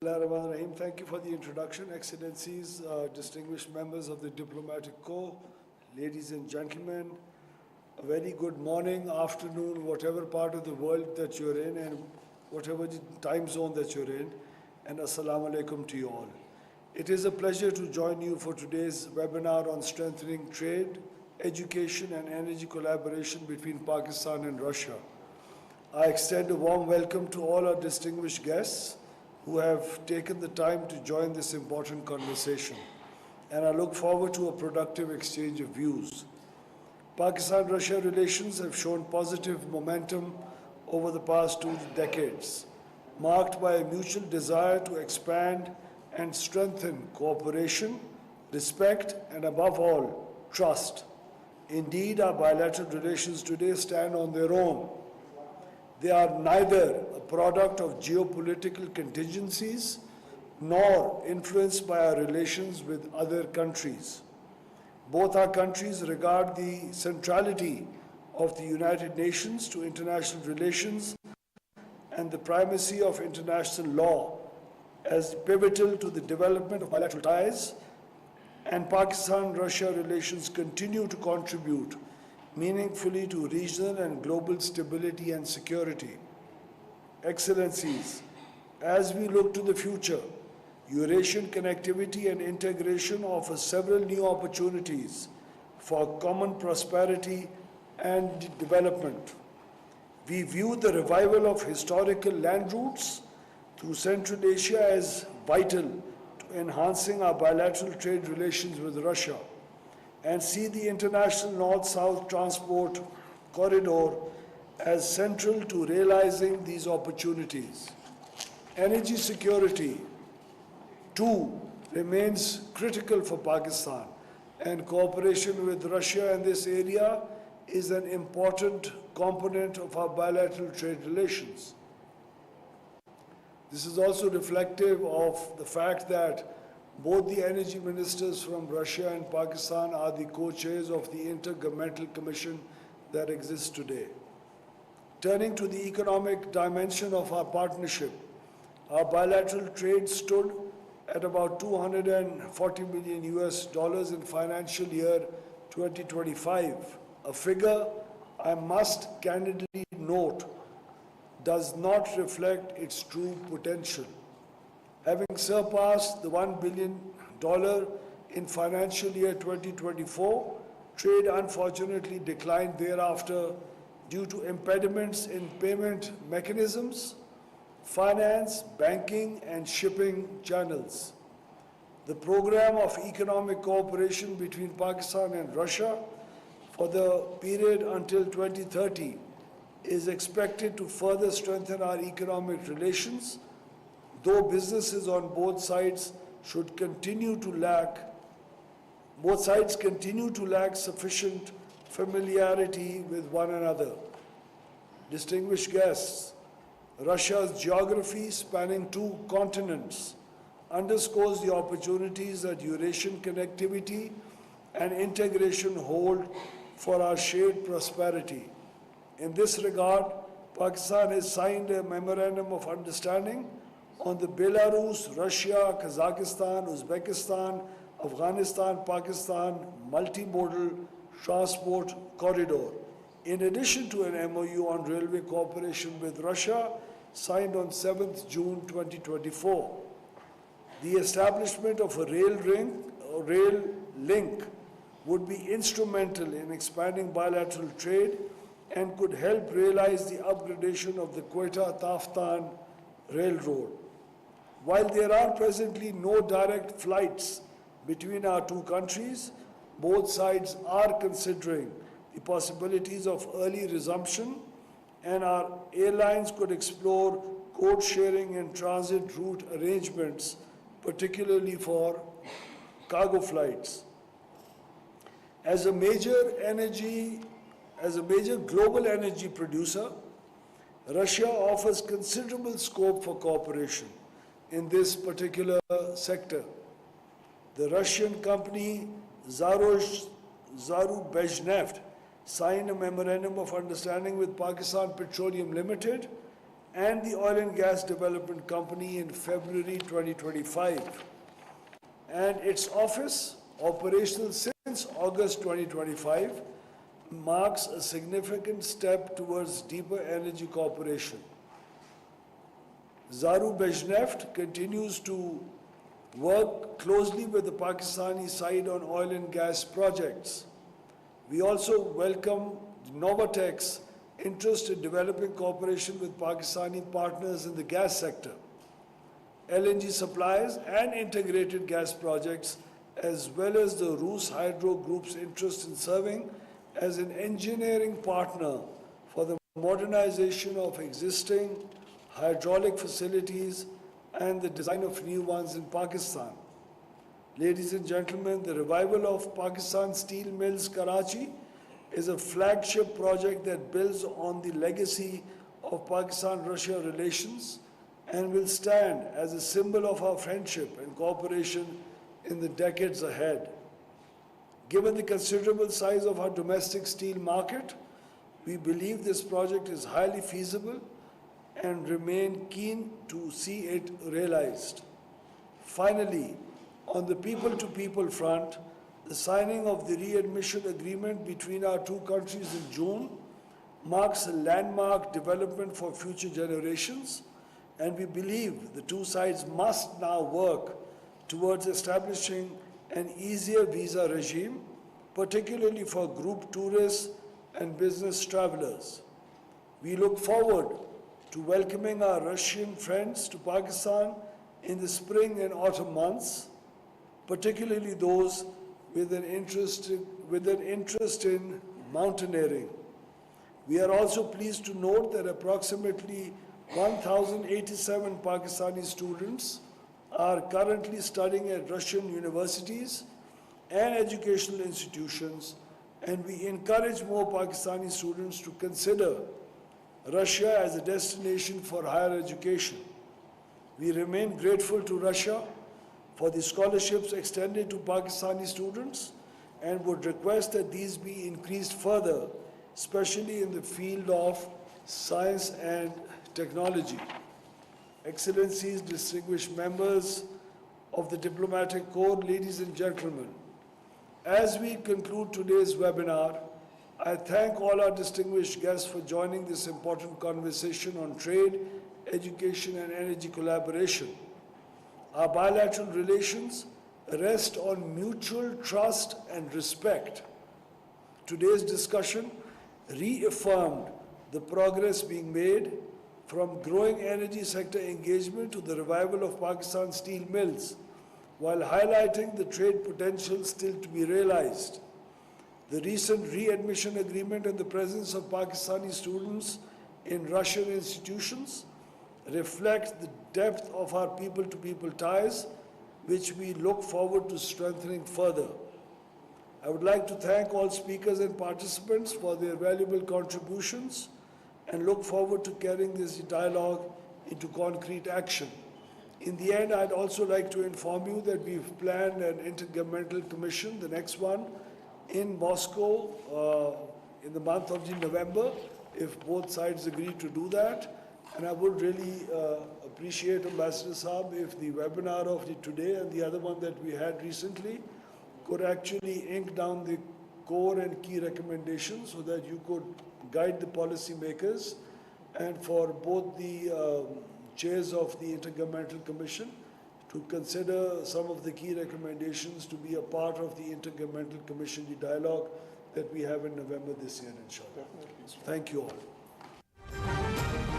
Bismillahirrahmanirrahim. Thank you for the introduction, Excellencies, distinguished members of the Diplomatic Corps, ladies and gentlemen. A very good morning, afternoon, whatever part of the world that you're in and whatever time zone that you're in, and Assalamu alaikum to you all. It is a pleasure to join you for today's webinar on strengthening trade, education and energy collaboration between Pakistan and Russia. I extend a warm welcome to all our distinguished guests who have taken the time to join this important conversation, and I look forward to a productive exchange of views. Pakistan-Russia relations have shown positive momentum over the past 2 decades, marked by a mutual desire to expand and strengthen cooperation, respect, and above all, trust. Indeed, our bilateral relations today stand on their own. They are neither a product of geopolitical contingencies nor influenced by our relations with other countries. Both our countries regard the centrality of the United Nations to international relations and the primacy of international law as pivotal to the development of bilateral ties, and Pakistan-Russia relations continue to contribute meaningfully to regional and global stability and security. Excellencies, as we look to the future, Eurasian connectivity and integration offer several new opportunities for common prosperity and development. We view the revival of historical land routes through Central Asia as vital to enhancing our bilateral trade relations with Russia, and see the international North-South transport corridor as central to realizing these opportunities. Energy security, too, remains critical for Pakistan, and cooperation with Russia in this area is an important component of our bilateral trade relations. This is also reflective of the fact that both the energy ministers from Russia and Pakistan are the co-chairs of the Intergovernmental Commission that exists today. Turning to the economic dimension of our partnership, our bilateral trade stood at about $240 million in financial year 2025, a figure I must candidly note does not reflect its true potential. Having surpassed the $1 billion in financial year 2024, trade unfortunately declined thereafter due to impediments in payment mechanisms, finance, banking, and shipping channels. The program of economic cooperation between Pakistan and Russia for the period until 2030 is expected to further strengthen our economic relations, though businesses on both sides continue to lack sufficient familiarity with one another. Distinguished guests, Russia's geography spanning 2 continents underscores the opportunities that Eurasian connectivity and integration hold for our shared prosperity. In this regard, Pakistan has signed a memorandum of understanding on the Belarus, Russia, Kazakhstan, Uzbekistan, Afghanistan, Pakistan multimodal transport corridor, in addition to an MOU on railway cooperation with Russia signed on 7th June 2024. The establishment of a rail link would be instrumental in expanding bilateral trade and could help realize the upgradation of the Quetta-Taftan Railroad. While there are presently no direct flights between our 2 countries, both sides are considering the possibilities of early resumption, and our airlines could explore code sharing and transit route arrangements, particularly for cargo flights. As a major global energy producer, Russia offers considerable scope for cooperation in this particular sector. The Russian company Zarubezhneft signed a memorandum of understanding with Pakistan Petroleum Limited and the Oil and Gas Development Company in February 2025. And its office, operational since August 2025, marks a significant step towards deeper energy cooperation. Zarubezhneft continues to work closely with the Pakistani side on oil and gas projects. We also welcome Novatech's interest in developing cooperation with Pakistani partners in the gas sector, LNG supplies and integrated gas projects, as well as the Rus Hydro Group's interest in serving as an engineering partner for the modernization of existing hydraulic facilities and the design of new ones in Pakistan. Ladies and gentlemen, the revival of Pakistan Steel Mills Karachi is a flagship project that builds on the legacy of Pakistan-Russia relations and will stand as a symbol of our friendship and cooperation in the decades ahead. Given the considerable size of our domestic steel market, we believe this project is highly feasible and remain keen to see it realized. Finally, on the people-to-people front, the signing of the readmission agreement between our two countries in June marks a landmark development for future generations, and we believe the two sides must now work towards establishing an easier visa regime, particularly for group tourists and business travelers. We look forward to welcoming our Russian friends to Pakistan in the spring and autumn months, particularly those with an interest in mountaineering. We are also pleased to note that approximately 1,087 Pakistani students are currently studying at Russian universities and educational institutions, and we encourage more Pakistani students to consider Russia as a destination for higher education. We remain grateful to Russia for the scholarships extended to Pakistani students and would request that these be increased further, especially in the field of science and technology. Excellencies, distinguished members of the Diplomatic Corps, ladies and gentlemen, as we conclude today's webinar, I thank all our distinguished guests for joining this important conversation on trade, education, and energy collaboration. Our bilateral relations rest on mutual trust and respect. Today's discussion reaffirmed the progress being made from growing energy sector engagement to the revival of Pakistan steel mills, while highlighting the trade potential still to be realized. The recent readmission agreement and the presence of Pakistani students in Russian institutions reflect the depth of our people-to-people ties, which we look forward to strengthening further. I would like to thank all speakers and participants for their valuable contributions and look forward to carrying this dialogue into concrete action. In the end, I'd also like to inform you that we've planned an intergovernmental commission, the next one, in Moscow in the month of November, if both sides agree to do that. And I would really appreciate, Ambassador Saab, if the webinar of today and the other one that we had recently could actually ink down the core and key recommendations so that you could guide the policymakers, and for both the chairs of the Intergovernmental Commission to consider some of the key recommendations to be a part of the Intergovernmental Commission dialogue that we have in November this year, inshallah. Thank you all.